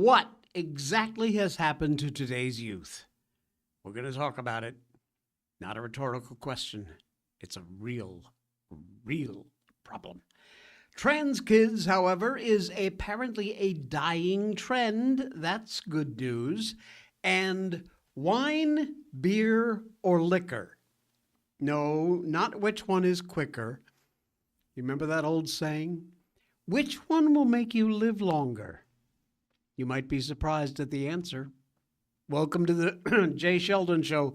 What exactly has happened to today's youth? We're going to talk about it. Not a rhetorical question. It's a real problem. Trans kids, however, is apparently a dying trend. That's good news. And wine, beer, or liquor? No, not which one is quicker. You remember that old saying? Which one will make you live longer? You might be surprised at the answer. Welcome to the Jay Sheldon Show.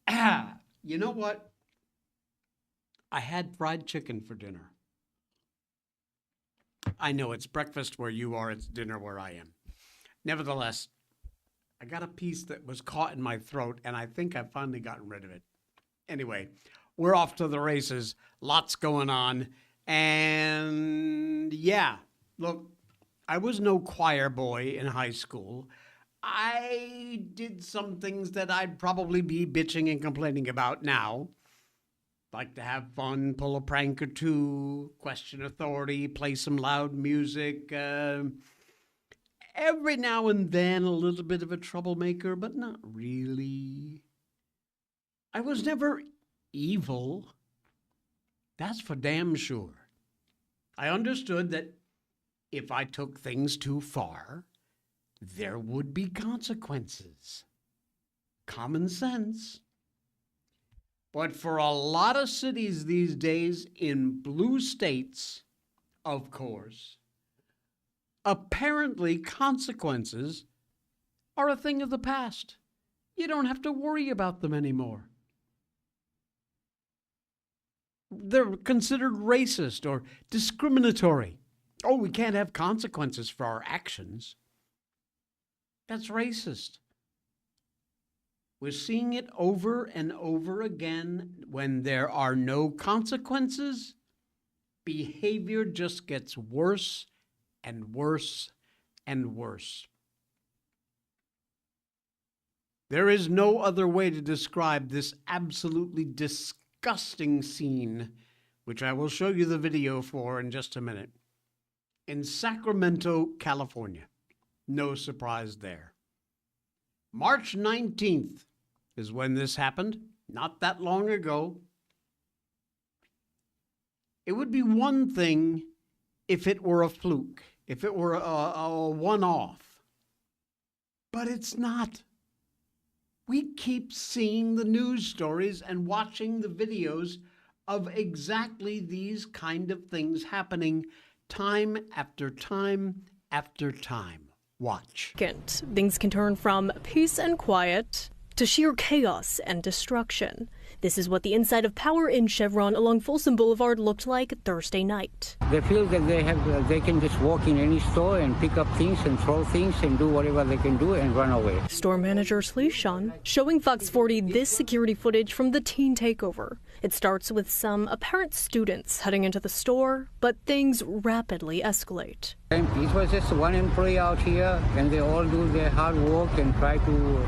You know what? I had fried chicken for dinner. I know it's breakfast where you are, it's dinner where I am. Nevertheless, I got a piece that was caught in my throat, and I think I've finally gotten rid of it. Anyway, we're off to the races. Lots going on. And yeah, look, I was no choir boy in high school. I did some things that I'd probably be bitching and complaining about now. Like to have fun, pull a prank or two, question authority, play some loud music. Every now and then a little bit of a troublemaker, but not really. I was never evil. That's for damn sure. I understood that if I took things too far, there would be consequences. Common sense. But for a lot of cities these days in blue states, of course, apparently consequences are a thing of the past. You don't have to worry about them anymore. They're considered racist or discriminatory. Oh, we can't have consequences for our actions. That's racist. We're seeing it over and over again. When there are no consequences, behavior just gets worse and worse and worse. There is no other way to describe this absolutely disgusting scene, which I will show you the video for in just a minute. In Sacramento, California. No surprise there. March 19th is when this happened, not that long ago. It would be one thing if it were a fluke, if it were a one-off. But it's not. We keep seeing the news stories and watching the videos of exactly these kind of things happening time after time after time. Watch. Things can turn from peace and quiet to sheer chaos and destruction. This is what the inside of Power Inn Chevron along Folsom Boulevard looked like Thursday night. They feel that they can just walk in any store and pick up things and throw things and do whatever they can do and run away. Store manager Slishan showing Fox 40 this security footage from the teen takeover. It starts with some apparent students heading into the store, but things rapidly escalate. And it was just one employee out here, and they all do their hard work and try to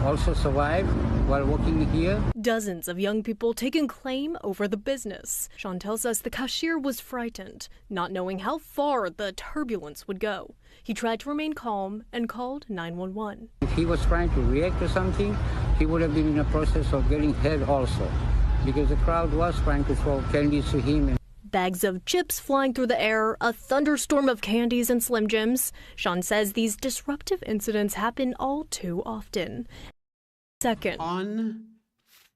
also survive while working here. Dozens of young people taking claim over the business. Sean tells us the cashier was frightened, not knowing how far the turbulence would go. He tried to remain calm and called 911. If he was trying to react to something, he would have been in the process of getting hit also, because the crowd was trying to throw candies to him. Bags of chips flying through the air, a thunderstorm of candies and Slim Jims. Sean says these disruptive incidents happen all too often. Second,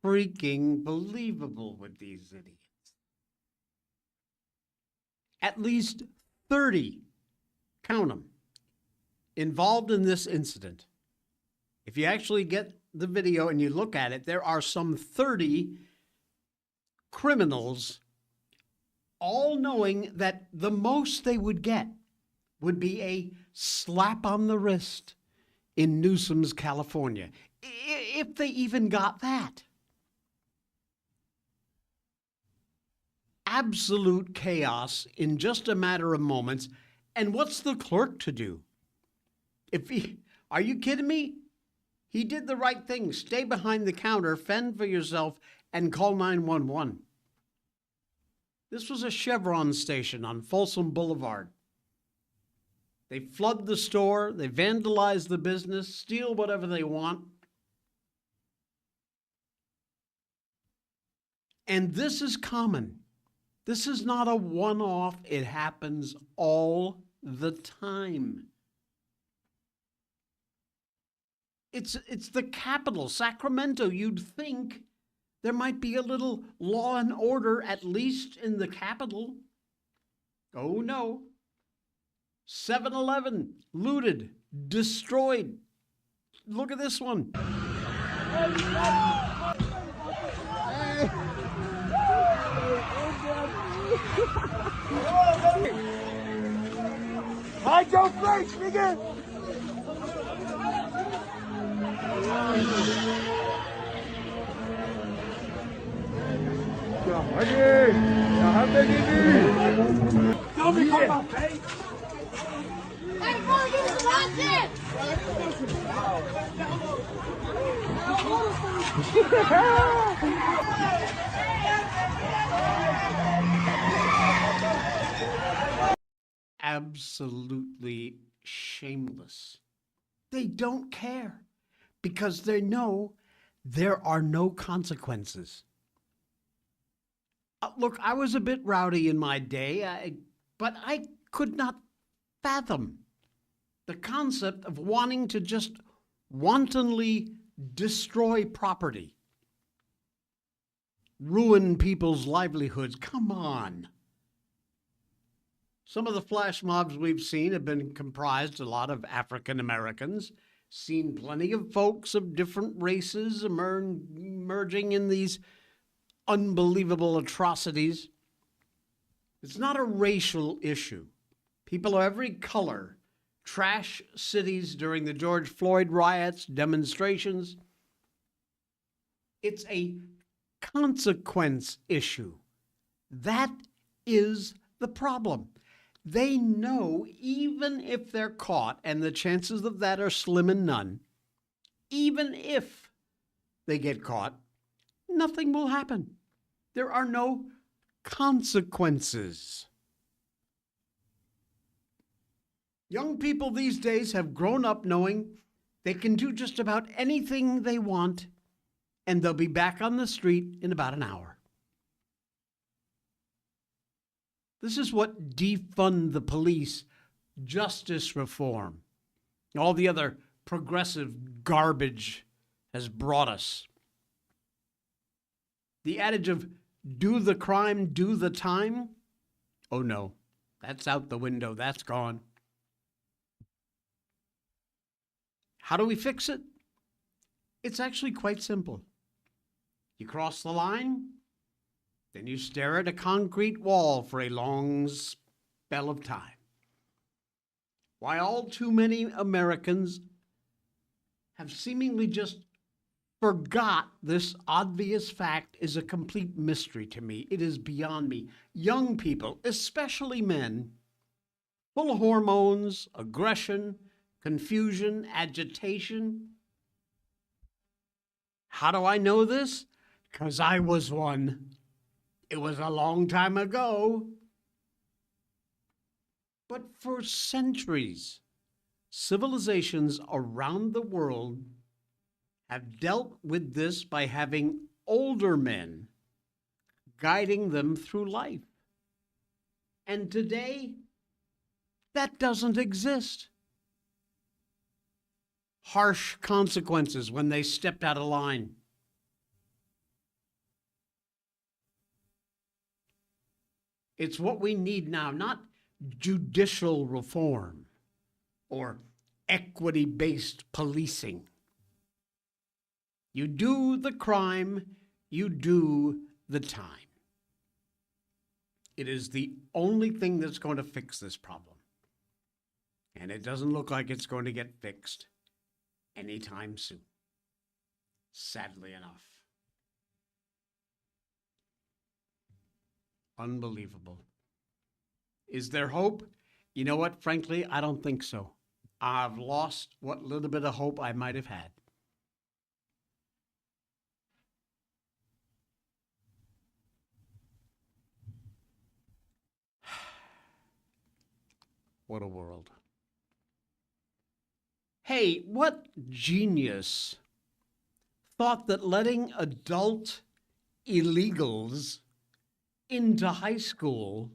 unfreaking believable with these idiots. At least 30, count them, involved in this incident. If you actually get the video and you look at it, there are some 30 criminals, all knowing that the most they would get would be a slap on the wrist in Newsom's, California, if they even got that. Absolute chaos in just a matter of moments. And what's the clerk to do? Are you kidding me? He did the right thing. Stay behind the counter, fend for yourself, and call 911. This was a Chevron station on Folsom Boulevard. They flood the store, they vandalize the business, steal whatever they want. And this is common. This is not a one-off. It happens all the time. It's the capital, Sacramento. You'd think there might be a little law and order, at least in the capital. Oh no. 7-Eleven, looted, destroyed. Look at this one. Hide your face, nigga! Don't be on my face! Hey, bro, give me some hot Absolutely shameless. They don't care because they know there are no consequences. Look, I was a bit rowdy in my day, but I could not fathom the concept of wanting to just wantonly destroy property, ruin people's livelihoods. Come on. Some of the flash mobs we've seen have been comprised a lot of African Americans, seen plenty of folks of different races emerging in these unbelievable atrocities. It's not a racial issue. People of every color trash cities during the George Floyd riots, demonstrations. It's a consequence issue. That is the problem. They know even if they're caught, and the chances of that are slim and none, even if they get caught, nothing will happen. There are no consequences. Young people these days have grown up knowing they can do just about anything they want, and they'll be back on the street in about an hour. This is what defund the police, justice reform, all the other progressive garbage has brought us. The adage of do the crime, do the time? Oh no, that's out the window, that's gone. How do we fix it? It's actually quite simple. You cross the line, then you stare at a concrete wall for a long spell of time. Why all too many Americans have seemingly just forgot this obvious fact is a complete mystery to me. It is beyond me. Young people, especially men, full of hormones, aggression, confusion, agitation. How do I know this? Because I was one. It was a long time ago. But for centuries, civilizations around the world have dealt with this by having older men guiding them through life. And today, that doesn't exist. Harsh consequences when they stepped out of line. It's what we need now, not judicial reform or equity-based policing. You do the crime, you do the time. It is the only thing that's going to fix this problem. And it doesn't look like it's going to get fixed anytime soon, sadly enough. Unbelievable. Is there hope? You know what? Frankly, I don't think so. I've lost what little bit of hope I might have had. What a world. Hey, what genius thought that letting adult illegals into high school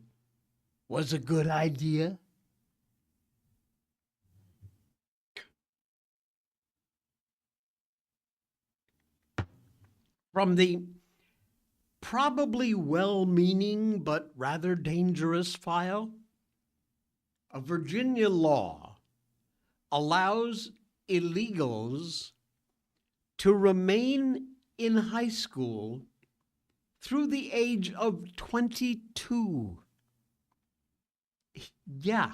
was a good idea? From the probably well-meaning but rather dangerous file, a Virginia law allows illegals to remain in high school through the age of 22. Yeah.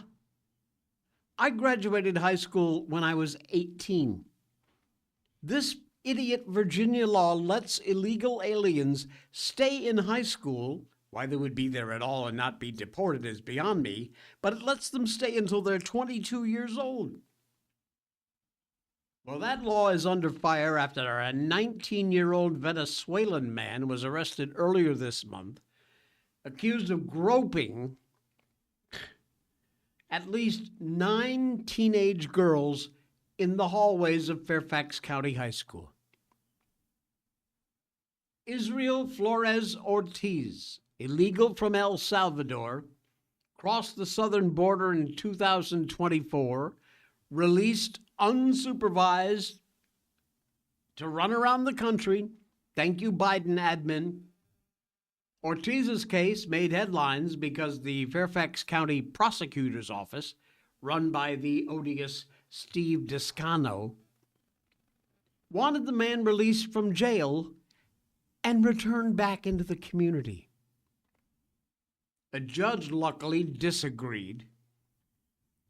I graduated high school when I was 18. This idiot Virginia law lets illegal aliens stay in high school. Why they would be there at all and not be deported is beyond me, but it lets them stay until they're 22 years old. Well, that law is under fire after a 19-year-old Venezuelan man was arrested earlier this month, accused of groping at least 9 teenage girls in the hallways of Fairfax County High School. Israel Flores Ortiz, illegal from El Salvador, crossed the southern border in 2024, released unsupervised to run around the country. Thank you, Biden admin. Ortiz's case made headlines because the Fairfax County Prosecutor's Office, run by the odious Steve Descano, wanted the man released from jail and returned back into the community. A judge luckily disagreed,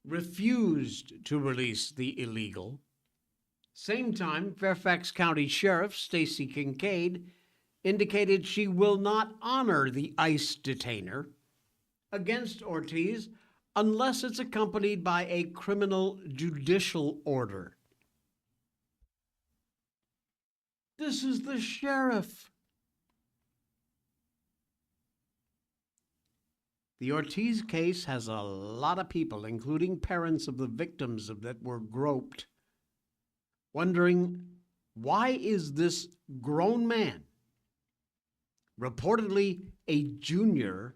refused to release the illegal. Same time, Fairfax County Sheriff Stacy Kincaid indicated she will not honor the ICE detainer against Ortiz unless it's accompanied by a criminal judicial order. This is the sheriff. The Ortiz case has a lot of people, including parents of the victims that were groped, wondering, why is this grown man, reportedly a junior,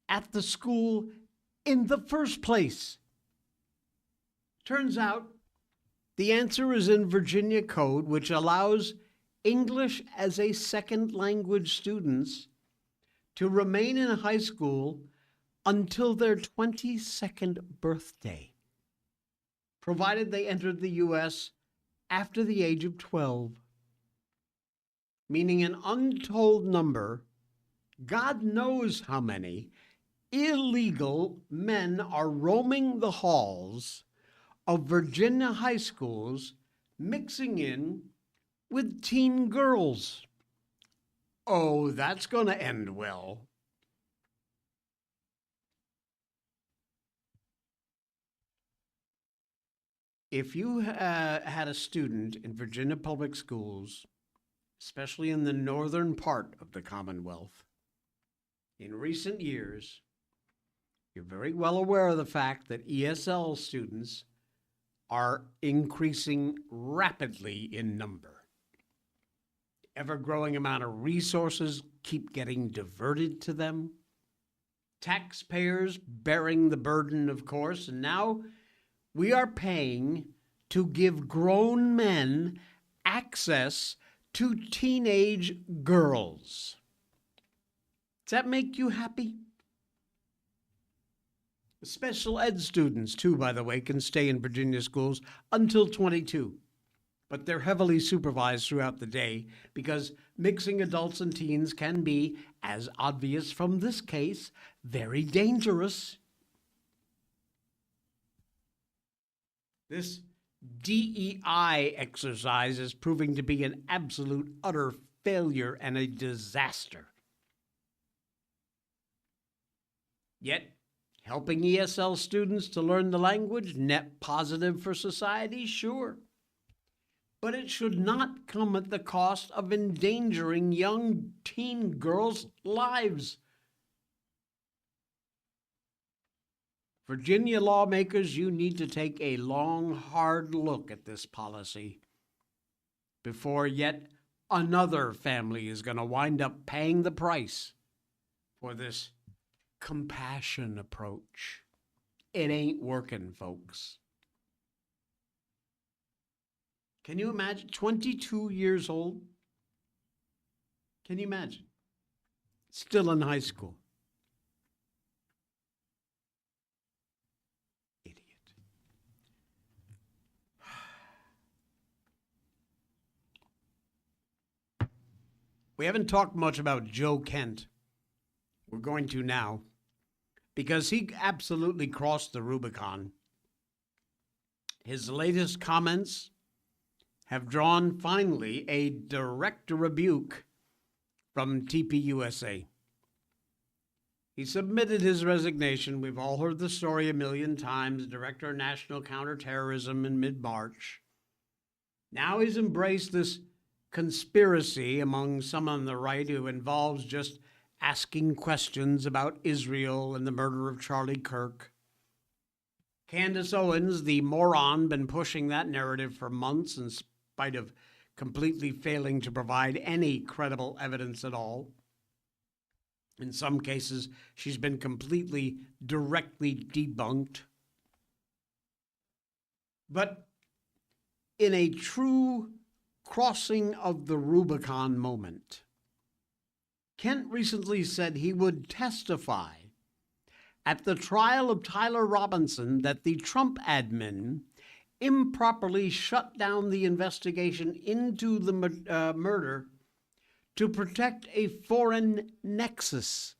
at the school in the first place? Turns out the answer is in Virginia code, which allows English as a second language students to remain in high school until their 22nd birthday, provided they entered the U.S. after the age of 12. Meaning an untold number, God knows how many, illegal men are roaming the halls of Virginia high schools, mixing in with teen girls. Oh, that's going to end well. If you had a student in Virginia public schools, especially in the northern part of the Commonwealth, in recent years, you're very well aware of the fact that ESL students are increasing rapidly in number. Ever-growing amount of resources keep getting diverted to them. Taxpayers bearing the burden, of course, and now we are paying to give grown men access to teenage girls. Does that make you happy? Special ed students, too, by the way, can stay in Virginia schools until 22. But they're heavily supervised throughout the day because mixing adults and teens can be, as obvious from this case, very dangerous. This DEI exercise is proving to be an absolute, utter failure and a disaster. Yet, helping ESL students to learn the language, net positive for society, sure. But it should not come at the cost of endangering young teen girls' lives. Virginia lawmakers, you need to take a long, hard look at this policy before yet another family is going to wind up paying the price for this compassion approach. It ain't working, folks. Can you imagine? 22 years old? Can you imagine? Still in high school. Idiot. We haven't talked much about Joe Kent. We're going to now, because he absolutely crossed the Rubicon. His latest comments have drawn, finally, a direct rebuke from TPUSA. He submitted his resignation. We've all heard the story a million times. Director of National Counterterrorism in mid-March. Now he's embraced this conspiracy among some on the right who involves just asking questions about Israel and the murder of Charlie Kirk. Candace Owens, the moron, been pushing that narrative for months in spite of completely failing to provide any credible evidence at all. In some cases, she's been completely, directly debunked. But in a true crossing of the Rubicon moment, Kent recently said he would testify at the trial of Tyler Robinson that the Trump admin improperly shut down the investigation into the murder to protect a foreign nexus.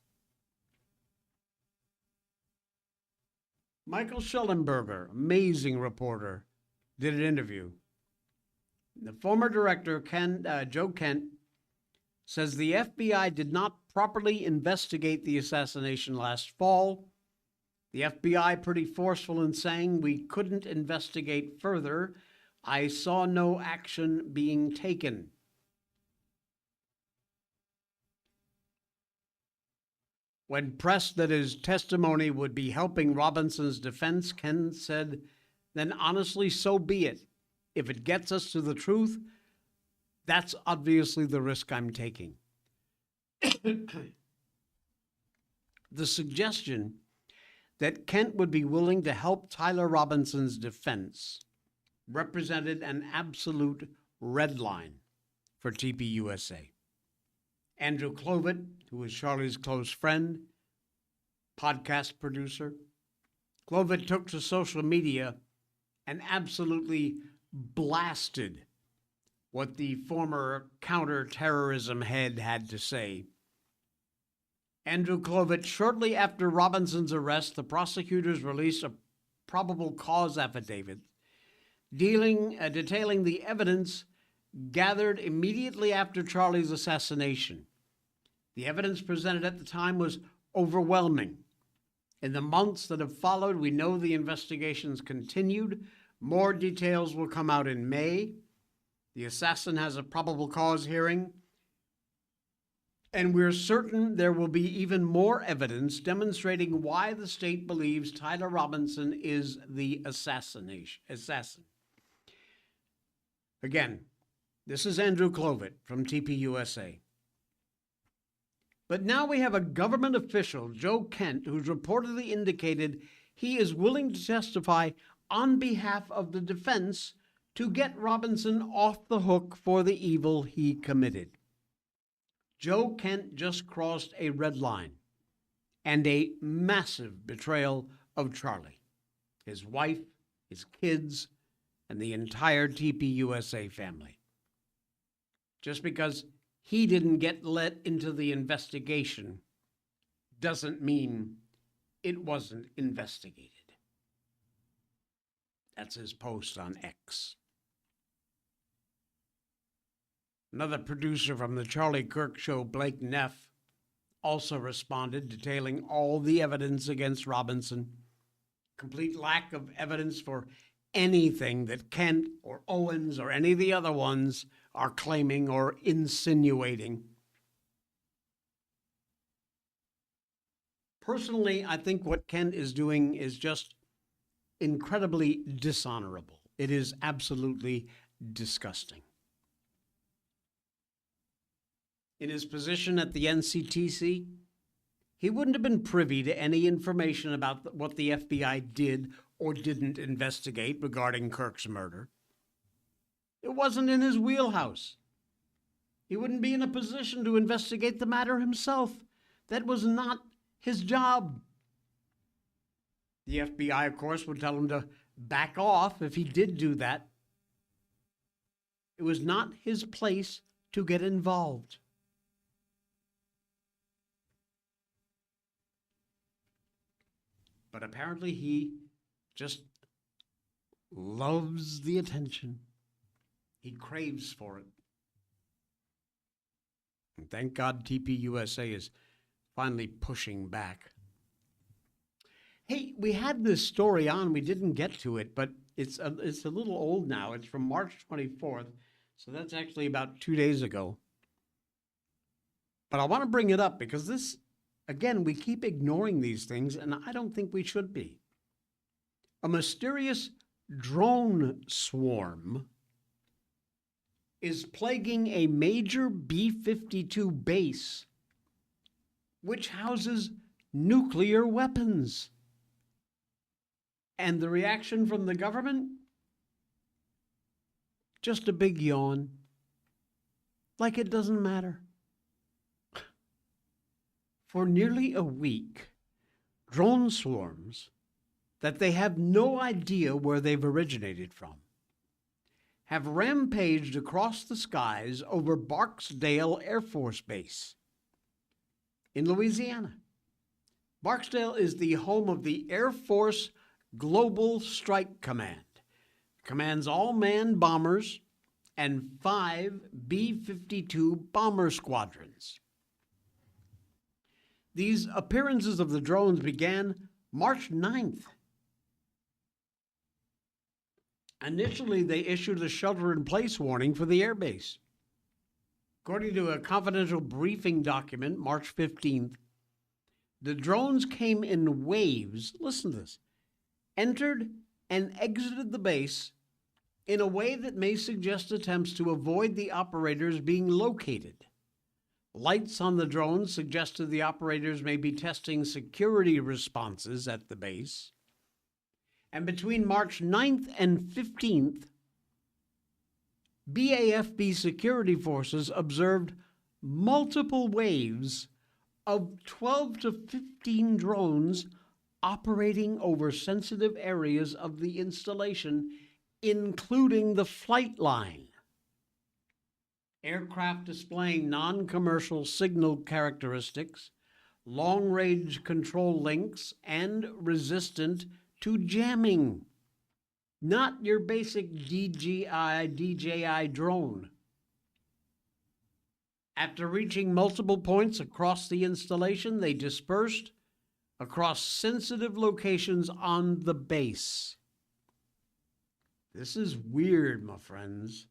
Michael Schellenberger, amazing reporter, did an interview. The former director, Joe Kent, says the FBI did not properly investigate the assassination last fall. The FBI pretty forceful in saying we couldn't investigate further. I saw no action being taken. When pressed that his testimony would be helping Robinson's defense, Kent said, then honestly, so be it. If it gets us to the truth, that's obviously the risk I'm taking. The suggestion that Kent would be willing to help Tyler Robinson's defense represented an absolute red line for TPUSA. Andrew Clovet, who is Charlie's close friend, podcast producer, Clovet took to social media and absolutely blasted what the former counterterrorism head had to say. Andrew Clovet, shortly after Robinson's arrest, the prosecutors released a probable cause affidavit detailing the evidence gathered immediately after Charlie's assassination. The evidence presented at the time was overwhelming. In the months that have followed, we know the investigations continued. More details will come out in May. The assassin has a probable cause hearing, and we're certain there will be even more evidence demonstrating why the state believes Tyler Robinson is the assassin. Again, this is Andrew Clovet from TPUSA. But now we have a government official, Joe Kent, who's reportedly indicated he is willing to testify on behalf of the defense to get Robinson off the hook for the evil he committed. Joe Kent just crossed a red line and a massive betrayal of Charlie, his wife, his kids, and the entire TPUSA family. Just because he didn't get let into the investigation doesn't mean it wasn't investigated. That's his post on X. Another producer from the Charlie Kirk Show, Blake Neff, also responded, detailing all the evidence against Robinson. Complete lack of evidence for anything that Kent or Owens or any of the other ones are claiming or insinuating. Personally, I think what Kent is doing is just incredibly dishonorable. It is absolutely disgusting. In his position at the NCTC, he wouldn't have been privy to any information about what the FBI did or didn't investigate regarding Kirk's murder. It wasn't in his wheelhouse. He wouldn't be in a position to investigate the matter himself. That was not his job. The FBI, of course, would tell him to back off if he did do that. It was not his place to get involved. But apparently he just loves the attention. He craves for it. And thank God TPUSA is finally pushing back. Hey, we had this story on. We didn't get to it, but it's a little old now. It's from March 24th, so that's actually about 2 days ago. But I want to bring it up because this, again, we keep ignoring these things, and I don't think we should be. A mysterious drone swarm is plaguing a major B-52 base, which houses nuclear weapons. And the reaction from the government? Just a big yawn. Like it doesn't matter. For nearly a week, drone swarms that they have no idea where they've originated from have rampaged across the skies over Barksdale Air Force Base in Louisiana. Barksdale is the home of the Air Force Global Strike Command. It commands all manned bombers and 5 B-52 bomber squadrons. These appearances of the drones began March 9th. Initially, they issued a shelter-in-place warning for the airbase. According to a confidential briefing document, March 15th, the drones came in waves, listen to this, entered and exited the base in a way that may suggest attempts to avoid the operators being located. Lights on the drones suggested the operators may be testing security responses at the base. And between March 9th and 15th, BAFB security forces observed multiple waves of 12 to 15 drones operating over sensitive areas of the installation, including the flight line. Aircraft displaying non-commercial signal characteristics, long-range control links, and resistant to jamming. Not your basic DJI drone. After reaching multiple points across the installation, they dispersed across sensitive locations on the base. This is weird, my friends.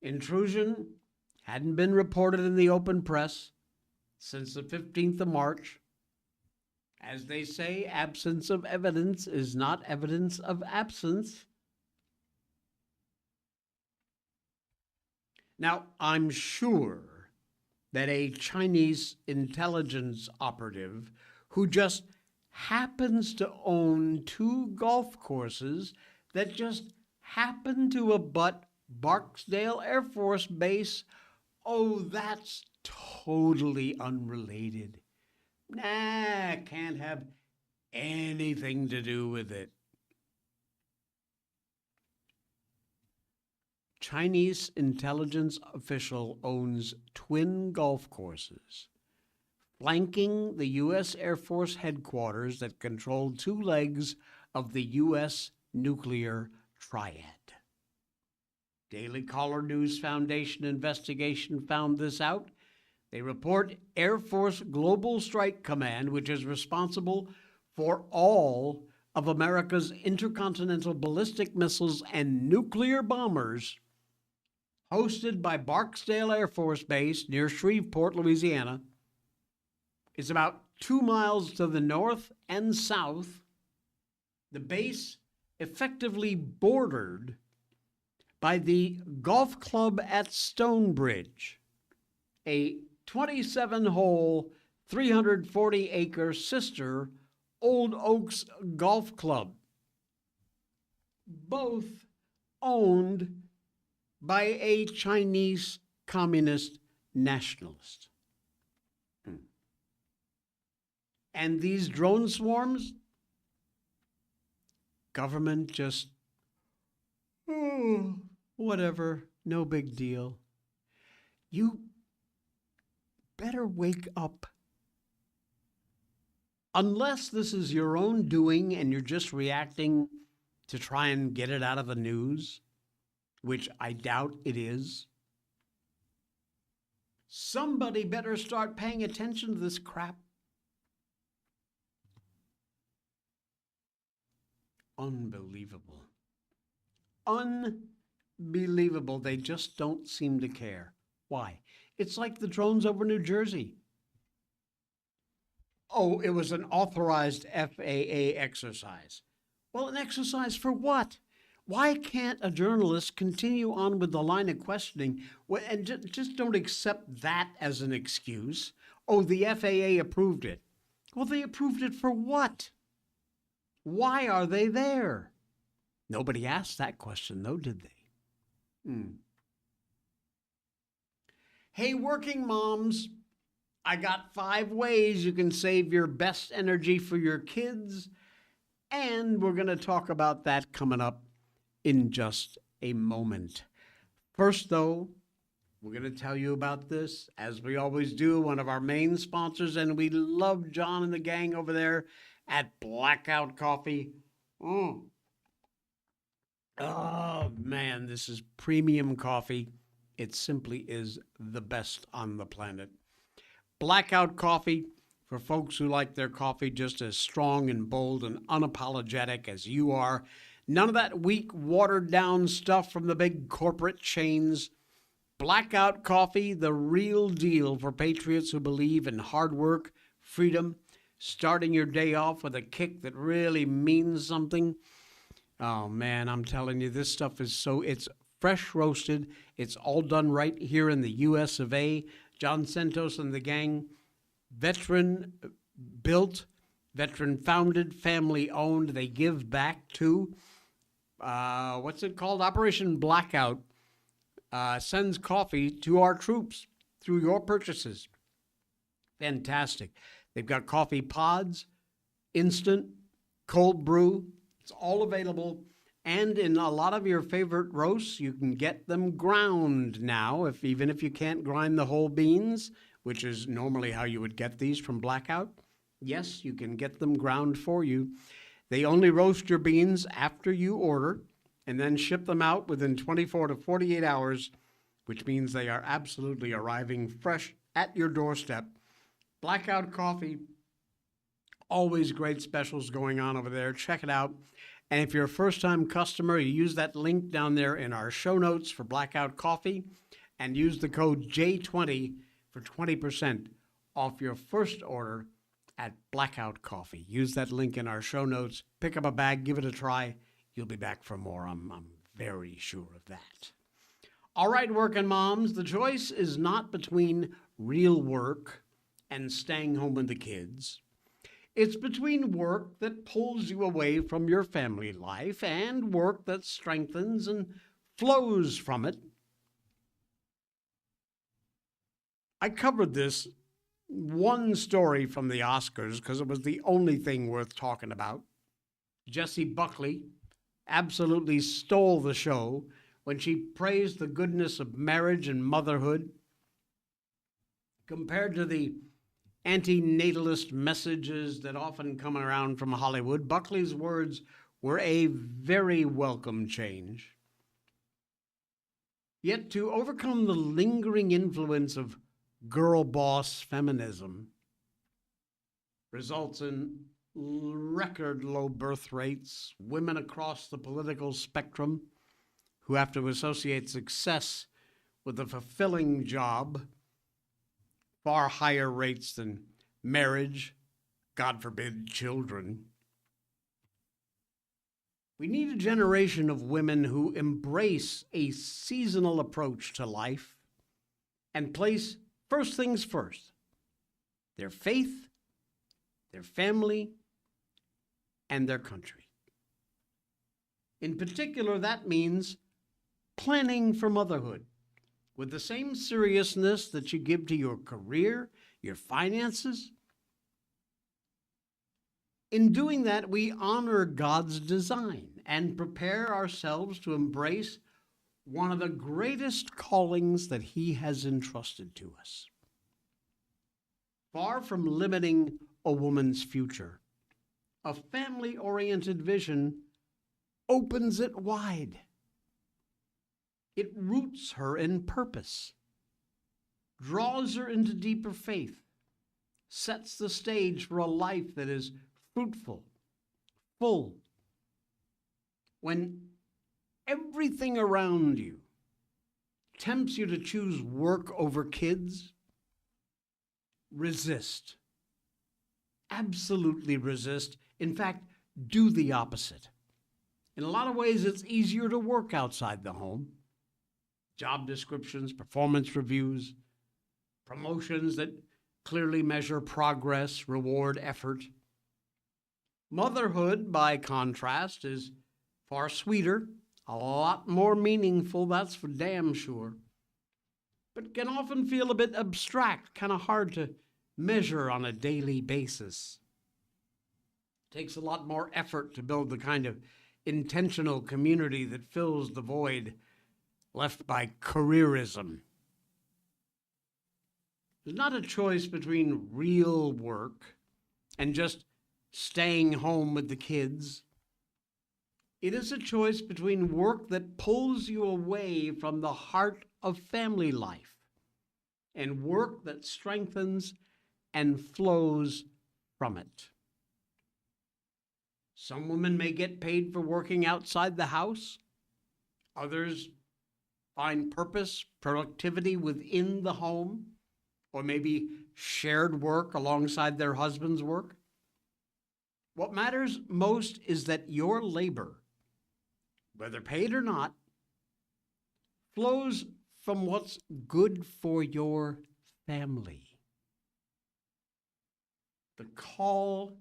Intrusion hadn't been reported in the open press since the 15th of March. As they say, absence of evidence is not evidence of absence. Now, I'm sure that a Chinese intelligence operative who just happens to own 2 golf courses that just happen to abut Barksdale Air Force Base, oh, that's totally unrelated. Nah, can't have anything to do with it. Chinese intelligence official owns twin golf courses, flanking the U.S. Air Force headquarters that control 2 legs of the U.S. nuclear triad. Daily Caller News Foundation investigation found this out. They report Air Force Global Strike Command, which is responsible for all of America's intercontinental ballistic missiles and nuclear bombers, hosted by Barksdale Air Force Base near Shreveport, Louisiana, is about 2 miles to the north and south, the base effectively bordered by the golf club at Stonebridge, a 27-hole, 340-acre sister Old Oaks Golf Club, both owned by a Chinese communist nationalist. And these drone swarms, government just, whatever, no big deal. You better wake up. Unless this is your own doing and you're just reacting to try and get it out of the news, which I doubt it is, somebody better start paying attention to this crap. Unbelievable. Unbelievable. They just don't seem to care. Why? It's like the drones over New Jersey. Oh, it was an authorized FAA exercise. Well, an exercise for what? Why can't a journalist continue on with the line of questioning and just don't accept that as an excuse? Oh, the FAA approved it. Well, they approved it for what? Why are they there? Nobody asked that question, though, did they? Hey, working moms, I got 5 ways you can save your best energy for your kids, and we're going to talk about that coming up in just a moment. First, though, we're going to tell you about this, as we always do, one of our main sponsors, and we love John and the gang over there at Blackout Coffee. Oh, man, this is premium coffee. It simply is the best on the planet. Blackout Coffee, for folks who like their coffee just as strong and bold and unapologetic as you are. None of that weak, watered-down stuff from the big corporate chains. Blackout Coffee, the real deal for patriots who believe in hard work, freedom, starting your day off with a kick that really means something. Oh, man, I'm telling you, this stuff is it's fresh roasted. It's all done right here in the U.S. of A. John Santos and the gang, veteran built, veteran founded, family owned. They give back to, what's it called? Operation Blackout sends coffee to our troops through your purchases. Fantastic. They've got coffee pods, instant, cold brew. It's all available. And in a lot of your favorite roasts, you can get them ground now, even if you can't grind the whole beans, which is normally how you would get these from Blackout. Yes, you can get them ground for you. They only roast your beans after you order and then ship them out within 24 to 48 hours, which means they are absolutely arriving fresh at your doorstep. Blackout Coffee, always great specials going on over there. Check it out. And if you're a first-time customer, you use that link down there in our show notes for Blackout Coffee and use the code J20 for 20% off your first order at Blackout Coffee. Use that link in our show notes. Pick up a bag, give it a try. You'll be back for more. I'm very sure of that. All right, working moms, the choice is not between real work and staying home with the kids. It's between work that pulls you away from your family life and work that strengthens and flows from it. I covered this one story from the Oscars because it was the only thing worth talking about. Jessie Buckley absolutely stole the show when she praised the goodness of marriage and motherhood compared to the anti-natalist messages that often come around from Hollywood. Buckley's words were a very welcome change. Yet to overcome the lingering influence of girl boss feminism results in record low birth rates, women across the political spectrum who have to associate success with a fulfilling job, far higher rates than marriage, God forbid, children. We need a generation of women who embrace a seasonal approach to life and place first things first: their faith, their family, and their country. In particular, that means planning for motherhood with the same seriousness that you give to your career, your finances. In doing that, we honor God's design and prepare ourselves to embrace one of the greatest callings that He has entrusted to us. Far from limiting a woman's future, a family-oriented vision opens it wide. It roots her in purpose, draws her into deeper faith, sets the stage for a life that is fruitful, full. When everything around you tempts you to choose work over kids, resist. Absolutely resist. In fact, do the opposite. In a lot of ways, it's easier to work outside the home. Job descriptions, performance reviews, promotions that clearly measure progress, reward effort. Motherhood, by contrast, is far sweeter, a lot more meaningful, that's for damn sure, but can often feel a bit abstract, kind of hard to measure on a daily basis. It takes a lot more effort to build the kind of intentional community that fills the void left by careerism. There's not a choice between real work and just staying home with the kids. It is a choice between work that pulls you away from the heart of family life and work that strengthens and flows from it. Some women may get paid for working outside the house. Others find purpose, productivity within the home, or maybe shared work alongside their husband's work. What matters most is that your labor, whether paid or not, flows from what's good for your family. The call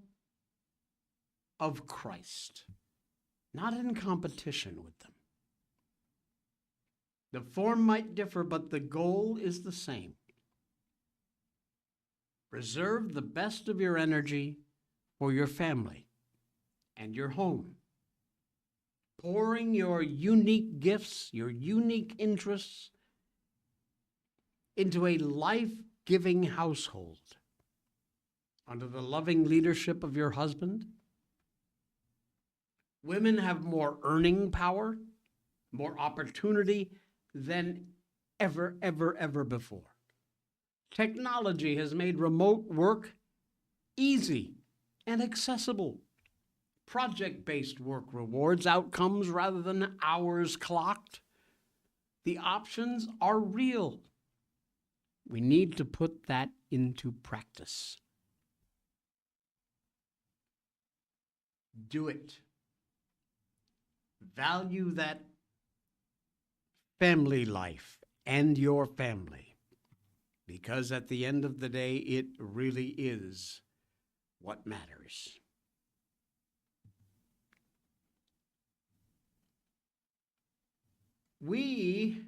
of Christ, not in competition with them. The form might differ, but the goal is the same. Reserve the best of your energy for your family and your home, pouring your unique gifts, your unique interests into a life-giving household under the loving leadership of your husband. Women have more earning power, more opportunity than ever before. Technology has made remote work easy and accessible. Project-based work rewards outcomes rather than hours clocked. The options are real. We need to put that into practice. Do it. Value that family life and your family, because at the end of the day, it really is what matters. We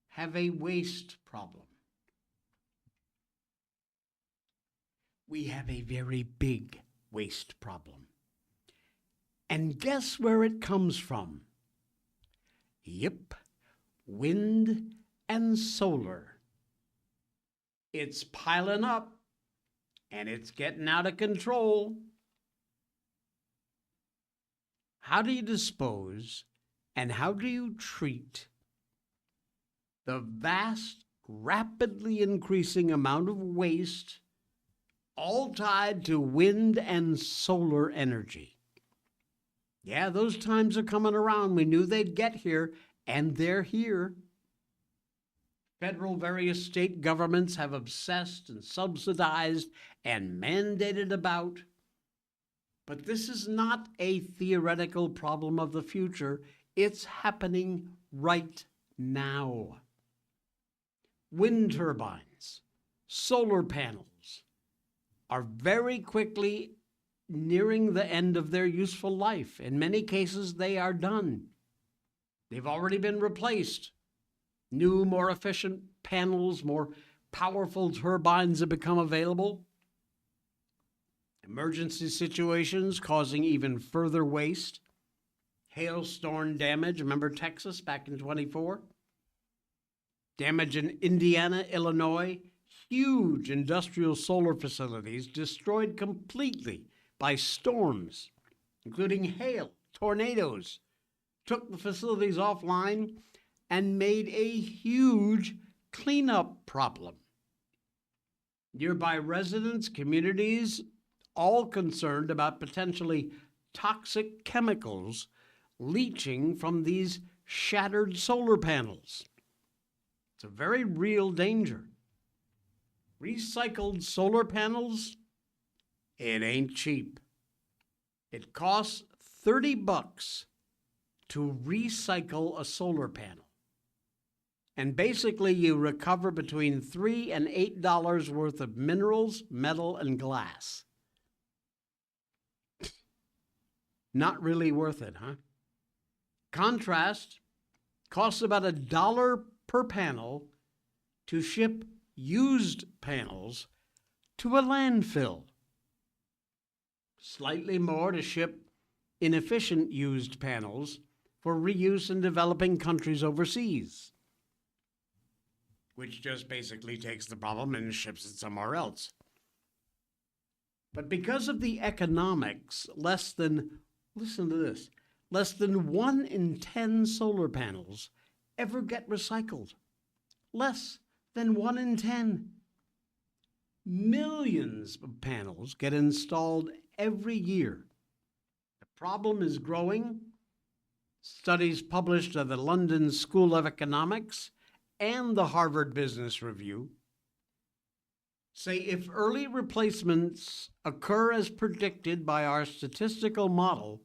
have a waste problem. We have a very big waste problem. And guess where it comes from? Yep, wind and solar. It's piling up, and it's getting out of control. How do you dispose and how do you treat the vast, rapidly increasing amount of waste, all tied to wind and solar energy? Yeah, those times are coming around. We knew they'd get here, and they're here. Federal, various state governments have obsessed and subsidized and mandated about. But this is not a theoretical problem of the future. It's happening right now. Wind turbines, solar panels are very quickly nearing the end of their useful life. In many cases, they are done. They've already been replaced. New, more efficient panels, more powerful turbines have become available. Emergency situations causing even further waste. Hailstorm damage, remember Texas back in 24? Damage in Indiana, Illinois. Huge industrial solar facilities destroyed completely by storms, including hail, tornadoes, took the facilities offline and made a huge cleanup problem. Nearby residents, communities, all concerned about potentially toxic chemicals leaching from these shattered solar panels. It's a very real danger. Recycled solar panels, it ain't cheap. It costs $30 to recycle a solar panel. And basically you recover between $3 and $8 worth of minerals, metal, and glass. Not really worth it, huh? Contrast, costs about $1 per panel to ship used panels to a landfill. Slightly more to ship inefficient used panels for reuse in developing countries overseas, which just basically takes the problem and ships it somewhere else. But because of the economics, listen to this, less than 1 in 10 solar panels ever get recycled. Less than 1 in 10. Millions of panels get installed every year. The problem is growing. Studies published at the London School of Economics and the Harvard Business Review say if early replacements occur as predicted by our statistical model,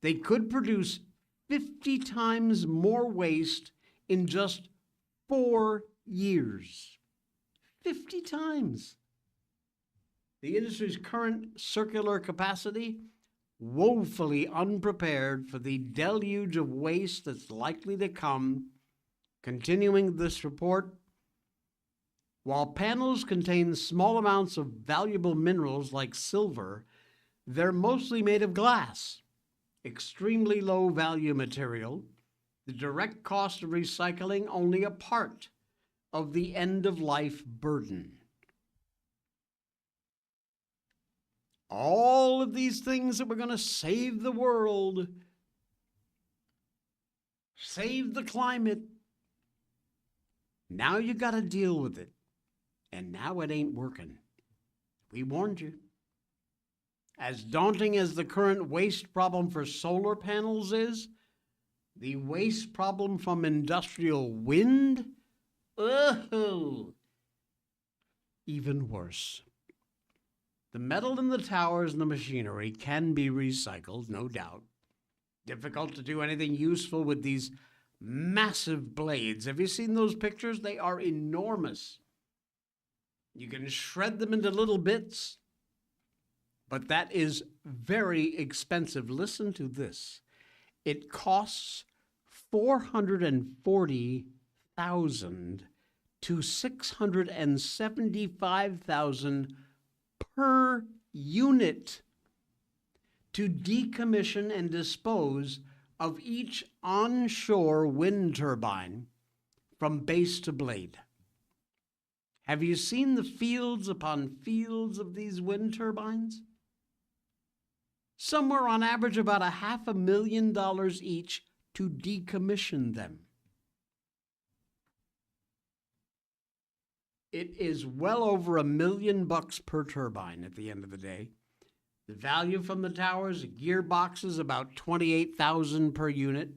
they could produce 50 times more waste in just 4 years. 50 times. The industry's current circular capacity, woefully unprepared for the deluge of waste that's likely to come. Continuing this report, while panels contain small amounts of valuable minerals like silver, they're mostly made of glass, extremely low value material. The direct cost of recycling only a part of the end-of-life burden. All of these things that were going to save the world, save the climate, now you got to deal with it. And now it ain't working. We warned you. As daunting as the current waste problem for solar panels is, the waste problem from industrial wind, even worse. The metal in the towers and the machinery can be recycled, no doubt. Difficult to do anything useful with these massive blades. Have you seen those pictures? They are enormous. You can shred them into little bits, but that is very expensive. Listen to this. It costs $440,000 to $675,000 per unit to decommission and dispose of each onshore wind turbine from base to blade. Have you seen the fields upon fields of these wind turbines? Somewhere on average about $500,000 each to decommission them. It is well over $1 million per turbine at the end of the day. The value from the towers, gearboxes, about $28,000 per unit.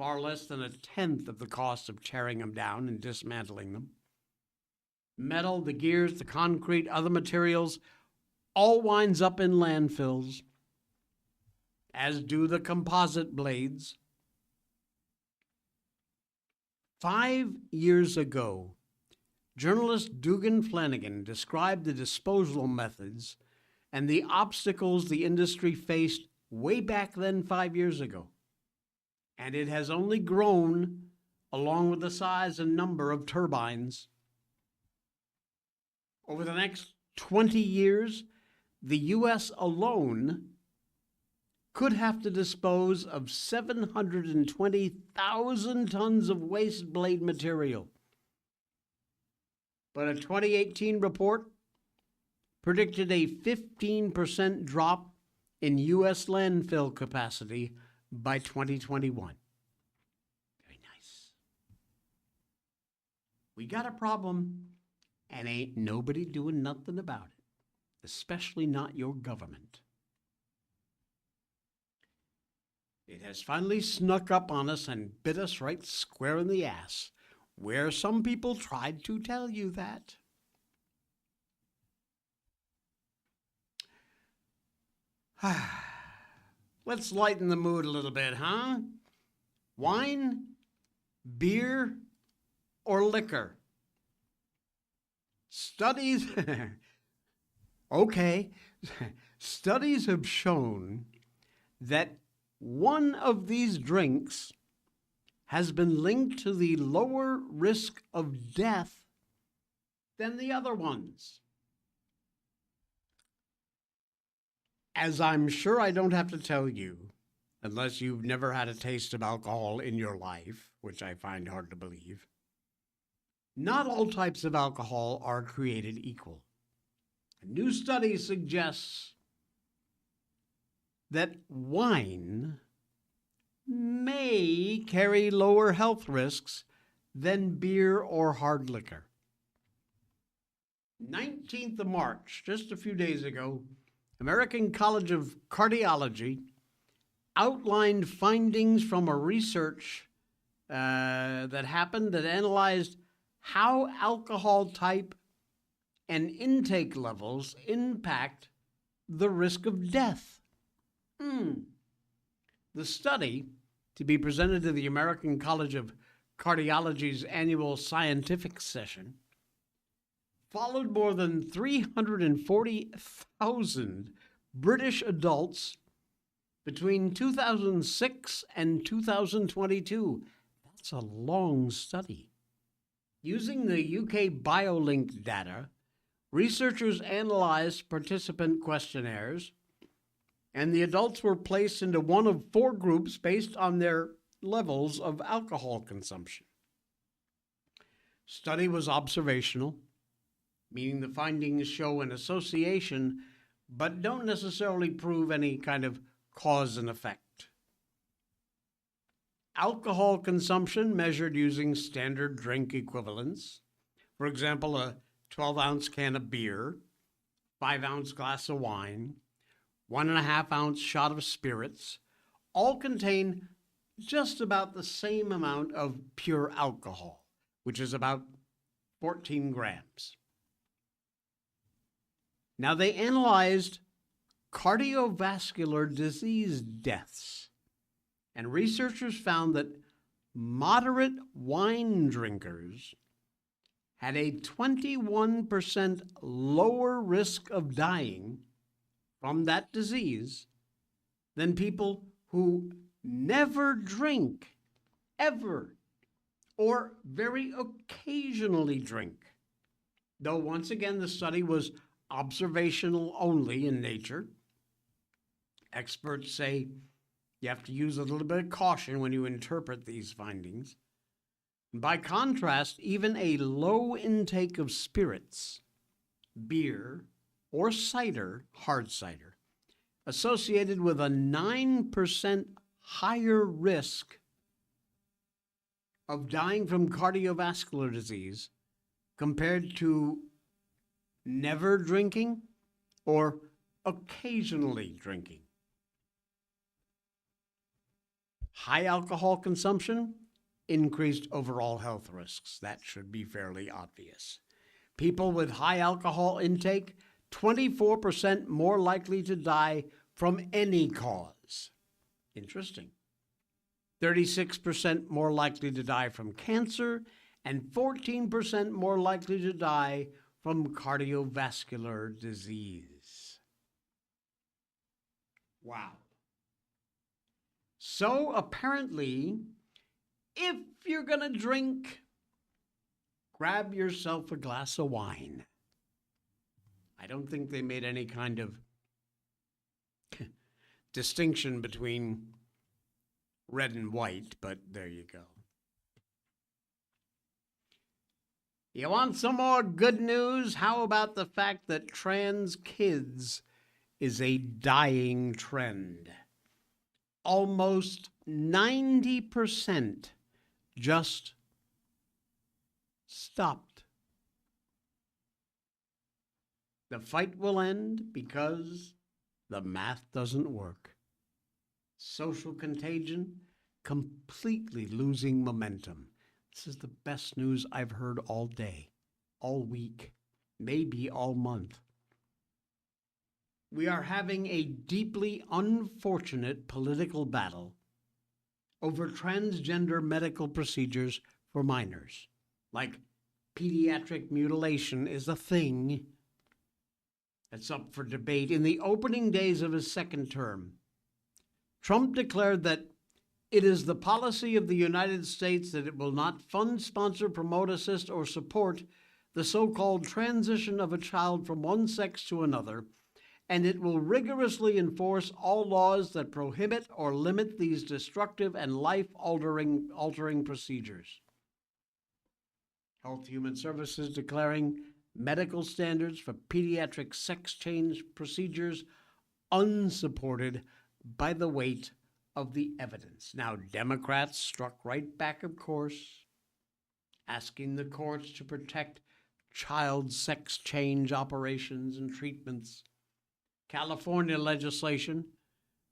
far less than a tenth of the cost of tearing them down and dismantling them. Metal, the gears, the concrete, other materials, all winds up in landfills, as do the composite blades. 5 years ago, journalist Dugan Flanagan described the disposal methods and the obstacles the industry faced way back then 5 years ago. And it has only grown along with the size and number of turbines. Over the next 20 years, the U.S. alone could have to dispose of 720,000 tons of waste blade material. But a 2018 report predicted a 15% drop in U.S. landfill capacity by 2021. Very nice. We got a problem, and ain't nobody doing nothing about it, especially not your government. It has finally snuck up on us and bit us right square in the ass, where some people tried to tell you that. Let's lighten the mood a little bit, huh? Wine, beer, or liquor? Studies, okay, studies have shown that one of these drinks has been linked to the lower risk of death than the other ones. As I'm sure I don't have to tell you, unless you've never had a taste of alcohol in your life, which I find hard to believe, not all types of alcohol are created equal. A new study suggests that wine may carry lower health risks than beer or hard liquor. 19th of March, just a few days ago, American College of Cardiology outlined findings from a research that happened that analyzed how alcohol type and intake levels impact the risk of death. The study, to be presented to the American College of Cardiology's annual scientific session, followed more than 340,000 British adults between 2006 and 2022. That's a long study. Using the UK BioLink data, researchers analyzed participant questionnaires, and the adults were placed into one of 4 groups based on their levels of alcohol consumption. Study was observational, meaning the findings show an association but don't necessarily prove any kind of cause and effect. Alcohol consumption measured using standard drink equivalents, for example, a 12-ounce can of beer, 5-ounce glass of wine, 1.5-ounce shot of spirits, all contain just about the same amount of pure alcohol, which is about 14 grams. Now, they analyzed cardiovascular disease deaths, and researchers found that moderate wine drinkers had a 21% lower risk of dying from that disease than people who never drink, ever, or very occasionally drink. Though, once again, the study was observational only in nature. Experts say you have to use a little bit of caution when you interpret these findings. By contrast, even a low intake of spirits, beer, or cider, hard cider, associated with a 9% higher risk of dying from cardiovascular disease compared to never drinking or occasionally drinking. High alcohol consumption, increased overall health risks. That should be fairly obvious. People with high alcohol intake, 24% more likely to die from any cause. Interesting. 36% more likely to die from cancer, and 14% more likely to die from cardiovascular disease. Wow. So apparently, if you're going to drink, grab yourself a glass of wine. I don't think they made any kind of distinction between red and white, but there you go. You want some more good news? How about the fact that trans kids is a dying trend? Almost 90% just stopped. The fight will end because the math doesn't work. Social contagion completely losing momentum. This is the best news I've heard all day, all week, maybe all month. We are having a deeply unfortunate political battle over transgender medical procedures for minors. Like pediatric mutilation is a thing that's up for debate. In the opening days of his second term, Trump declared that it is the policy of the United States that it will not fund, sponsor, promote, assist, or support the so-called transition of a child from one sex to another, and it will rigorously enforce all laws that prohibit or limit these destructive and life-altering procedures. Health Human Services declaring medical standards for pediatric sex change procedures unsupported by the weight of the evidence. Now, Democrats struck right back, of course, asking the courts to protect child sex change operations and treatments. California legislation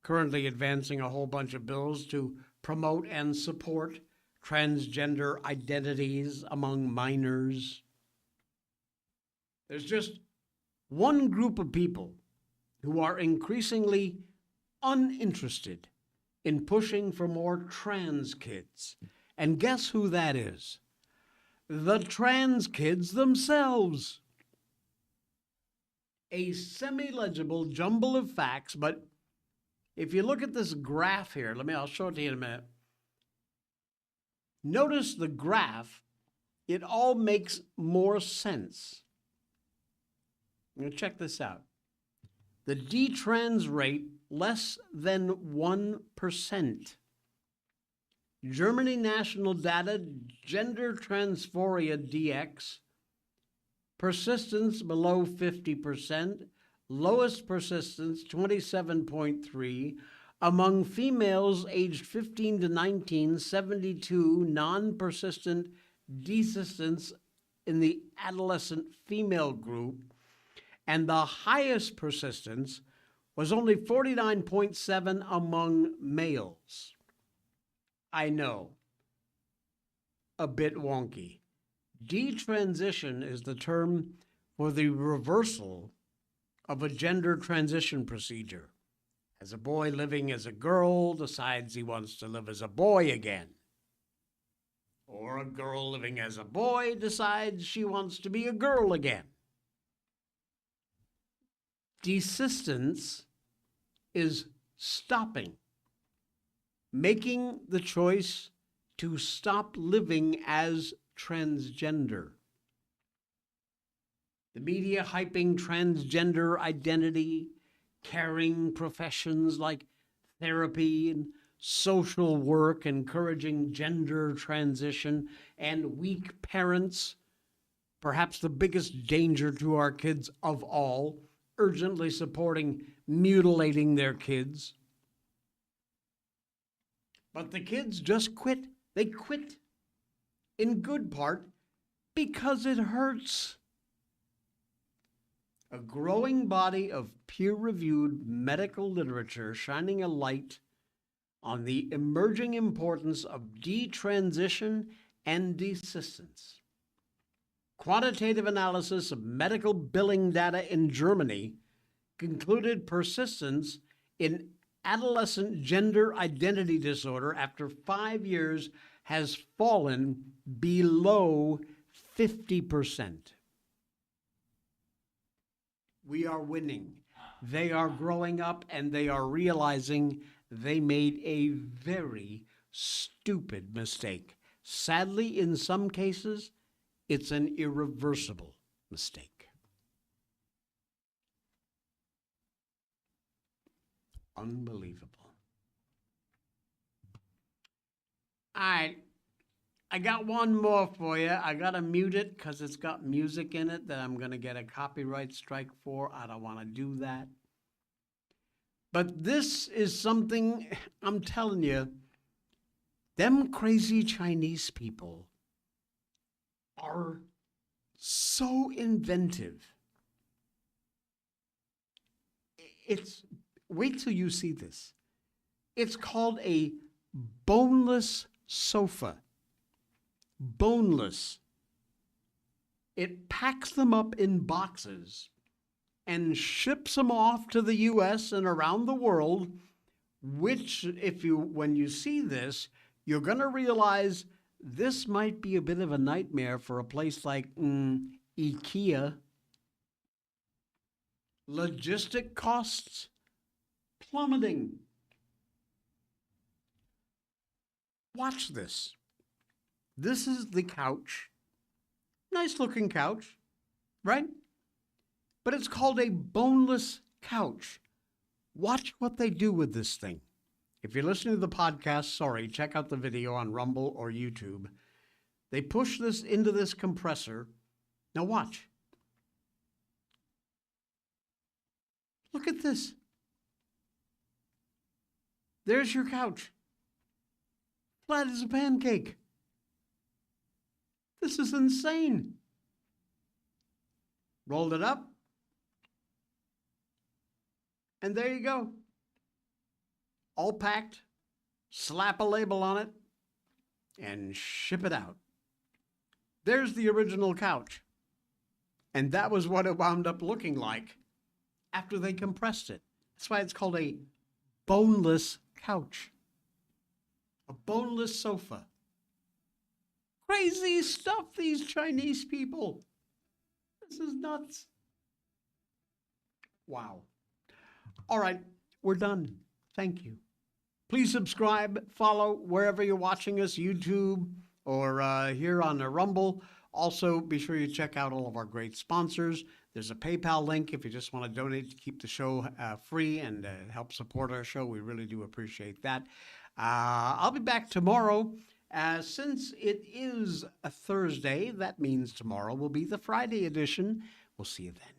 currently advancing a whole bunch of bills to promote and support transgender identities among minors. There's just one group of people who are increasingly uninterested in pushing for more trans kids. And guess who that is? The trans kids themselves. A semi-legible jumble of facts, but if you look at this graph here, I'll show it to you in a minute. Notice the graph, it all makes more sense. Now check this out. The detrans rate, less than 1%. Germany national data, gender transphoria DX, persistence below 50%, lowest persistence 27.3%, among females aged 15 to 19, 72 non-persistent desistance in the adolescent female group, and the highest persistence was only 49.7 among males. I know, a bit wonky. Detransition is the term for the reversal of a gender transition procedure. As a boy living as a girl decides he wants to live as a boy again. Or a girl living as a boy decides she wants to be a girl again. Desistance is stopping, making the choice to stop living as transgender. The media hyping transgender identity, caring professions like therapy and social work, encouraging gender transition, and weak parents, perhaps the biggest danger to our kids of all, urgently supporting mutilating their kids. But the kids just quit. They quit, in good part, because it hurts. A growing body of peer-reviewed medical literature shining a light on the emerging importance of detransition and desistance. Quantitative analysis of medical billing data in Germany concluded persistence in adolescent gender identity disorder after 5 years has fallen below 50%. We are winning. They are growing up and they are realizing they made a very stupid mistake. Sadly, in some cases, it's an irreversible mistake. Unbelievable. All right, I got one more for you. I got to mute it because it's got music in it that I'm going to get a copyright strike for. I don't want to do that. But this is something, I'm telling you, them crazy Chinese people are so inventive. Wait till you see this. It's called a boneless sofa. Boneless. It packs them up in boxes and ships them off to the U.S. and around the world, which, when you see this, you're going to realize this might be a bit of a nightmare for a place like IKEA. Logistic costs plummeting. Watch this. This is the couch. Nice looking couch, right? But it's called a boneless couch. Watch what they do with this thing. If you're listening to the podcast, sorry, check out the video on Rumble or YouTube. They push this into this compressor. Now watch. Look at this. There's your couch. Flat as a pancake. This is insane. Rolled it up. And there you go. All packed. Slap a label on it. And ship it out. There's the original couch. And that was what it wound up looking like after they compressed it. That's why it's called a boneless couch. A boneless sofa. Crazy stuff, these Chinese people. This is nuts. Wow. All right, we're done. Thank you. Please subscribe, follow wherever you're watching us, YouTube or here on the Rumble. Also, be sure you check out all of our great sponsors. There's a PayPal link if you just want to donate to keep the show free and help support our show. We really do appreciate that. I'll be back tomorrow. Since it is a Thursday, that means tomorrow will be the Friday edition. We'll see you then.